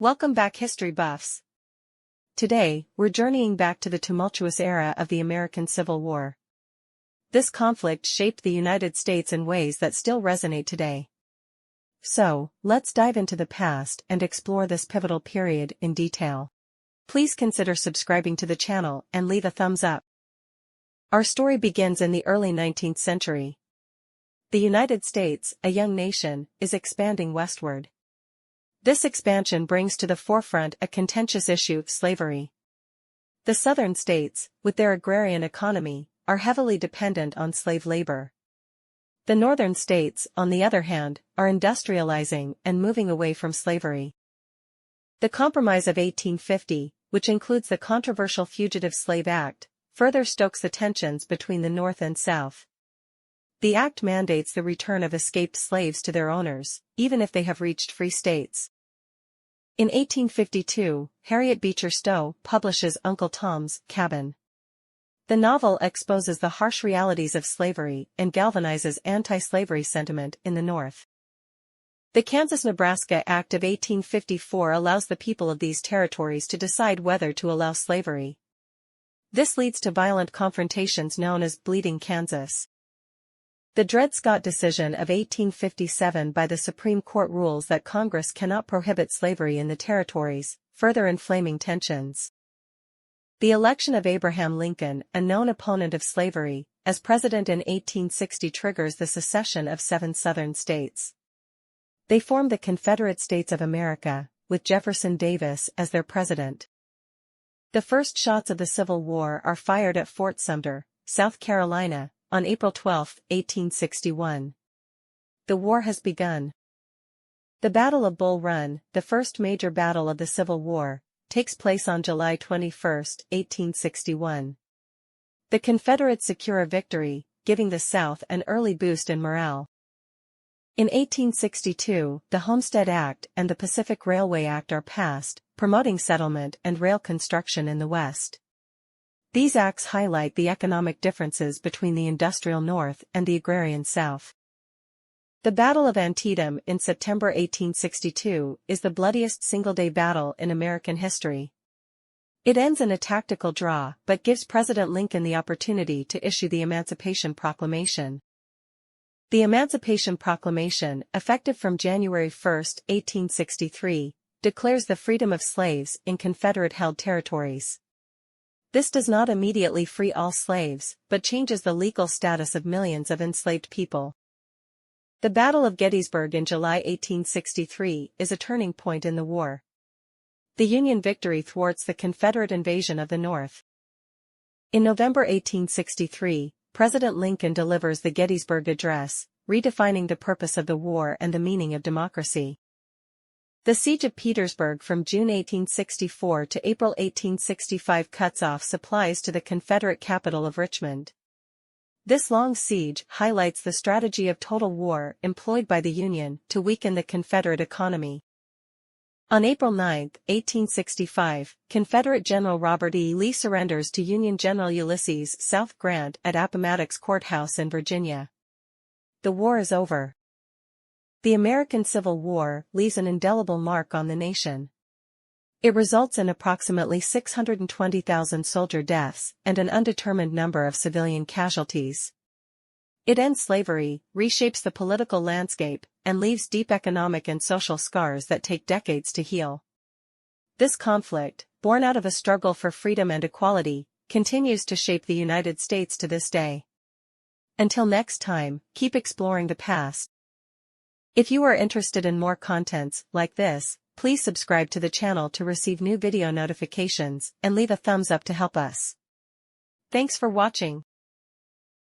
Welcome back, history buffs. Today, we're journeying back to the tumultuous era of the American Civil War. This conflict shaped the United States in ways that still resonate today. So, let's dive into the past and explore this pivotal period in detail. Please consider subscribing to the channel and leave a thumbs up. Our story begins in the early 19th century. The United States, a young nation, is expanding westward. This expansion brings to the forefront a contentious issue: slavery. The southern states, with their agrarian economy, are heavily dependent on slave labor. The northern states, on the other hand, are industrializing and moving away from slavery. The Compromise of 1850, which includes the controversial Fugitive Slave Act, further stokes the tensions between the North and South. The act mandates the return of escaped slaves to their owners, even if they have reached free states. In 1852, Harriet Beecher Stowe publishes Uncle Tom's Cabin. The novel exposes the harsh realities of slavery and galvanizes anti-slavery sentiment in the North. The Kansas-Nebraska Act of 1854 allows the people of these territories to decide whether to allow slavery. This leads to violent confrontations known as Bleeding Kansas. The Dred Scott decision of 1857 by the Supreme Court rules that Congress cannot prohibit slavery in the territories, further inflaming tensions. The election of Abraham Lincoln, a known opponent of slavery, as president in 1860 triggers the secession of 7 southern states. They formed the Confederate States of America, with Jefferson Davis as their president. The first shots of the Civil War are fired at Fort Sumter, South Carolina, on April 12, 1861. The war has begun. The Battle of Bull Run, the first major battle of the Civil War, takes place on July 21, 1861. The Confederates secure a victory, giving the South an early boost in morale. In 1862, the Homestead Act and the Pacific Railway Act are passed, promoting settlement and rail construction in the West. These acts highlight the economic differences between the industrial North and the agrarian South. The Battle of Antietam in September 1862 is the bloodiest single-day battle in American history. It ends in a tactical draw but gives President Lincoln the opportunity to issue the Emancipation Proclamation. The Emancipation Proclamation, effective from January 1, 1863, declares the freedom of slaves in Confederate-held territories. This does not immediately free all slaves, but changes the legal status of millions of enslaved people. The Battle of Gettysburg in July 1863 is a turning point in the war. The Union victory thwarts the Confederate invasion of the North. In November 1863, President Lincoln delivers the Gettysburg Address, redefining the purpose of the war and the meaning of democracy. The Siege of Petersburg from June 1864 to April 1865 cuts off supplies to the Confederate capital of Richmond. This long siege highlights the strategy of total war employed by the Union to weaken the Confederate economy. On April 9, 1865, Confederate General Robert E. Lee surrenders to Union General Ulysses South Grant at Appomattox Courthouse in Virginia. The war is over. The American Civil War leaves an indelible mark on the nation. It results in approximately 620,000 soldier deaths and an undetermined number of civilian casualties. It ends slavery, reshapes the political landscape, and leaves deep economic and social scars that take decades to heal. This conflict, born out of a struggle for freedom and equality, continues to shape the United States to this day. Until next time, keep exploring the past. If you are interested in more contents like this, please subscribe to the channel to receive new video notifications and leave a thumbs up to help us. Thanks for watching.